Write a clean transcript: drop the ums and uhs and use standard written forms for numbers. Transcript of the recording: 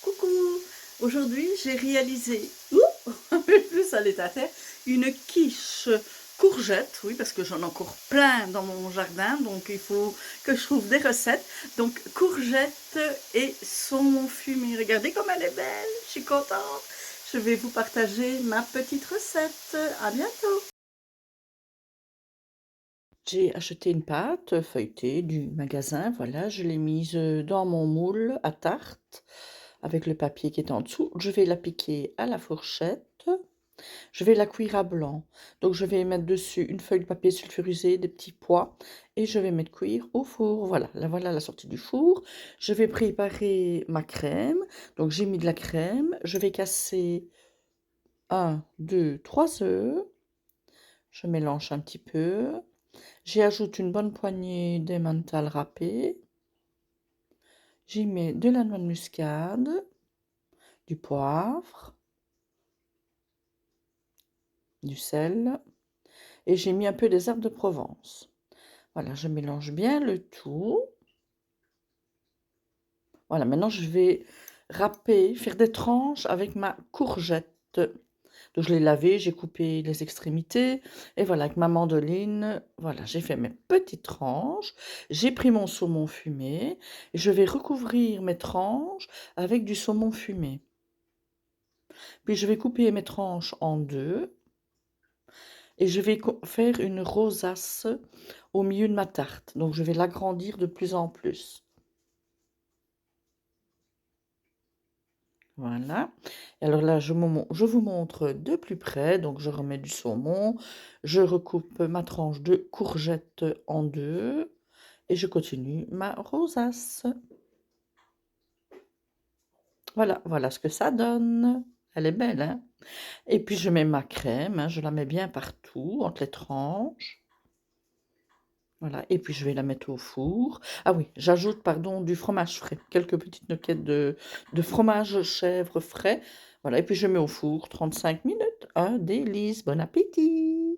Coucou! Aujourd'hui, j'ai réalisé, plus à l'état terre, une quiche courgette, oui, parce que j'en ai encore plein dans mon jardin, donc il faut que je trouve des recettes. Donc, courgette et saumon fumé. Regardez comme elle est belle, je suis contente. Je vais vous partager ma petite recette. À bientôt! J'ai acheté une pâte feuilletée du magasin, voilà, je l'ai mise dans mon moule à tarte avec le papier qui est en dessous. Je vais la piquer à la fourchette. Je vais la cuire à blanc. Donc je vais mettre dessus une feuille de papier sulfurisé, des petits pois et je vais mettre cuire au four. Voilà, là voilà la sortie du four. Je vais préparer ma crème. Donc j'ai mis de la crème. Je vais casser un, 2, 3 œufs. Je mélange un petit peu. J'y ajoute une bonne poignée d'emmental râpé. J'y mets de la noix de muscade, du poivre, du sel et j'ai mis un peu des herbes de Provence. Voilà, je mélange bien le tout. Voilà, maintenant je vais râper, faire des tranches avec ma courgette. Donc je l'ai lavée, j'ai coupé les extrémités et voilà, avec ma mandoline, voilà, j'ai fait mes petites tranches. J'ai pris mon saumon fumé et je vais recouvrir mes tranches avec du saumon fumé. Puis je vais couper mes tranches en deux et je vais faire une rosace au milieu de ma tarte. Donc je vais l'agrandir de plus en plus. Voilà. Et alors là, je vous montre de plus près. Donc je remets du saumon, je recoupe ma tranche de courgette en deux et je continue ma rosace. Voilà, voilà ce que ça donne. Elle est belle, hein? Et puis je mets ma crème, hein, je la mets bien partout, entre les tranches. Voilà, et puis je vais la mettre au four. Ah oui, j'ajoute, pardon, du fromage frais, quelques petites noquettes de fromage chèvre frais. Voilà, et puis je mets au four 35 minutes. Un délice, bon appétit!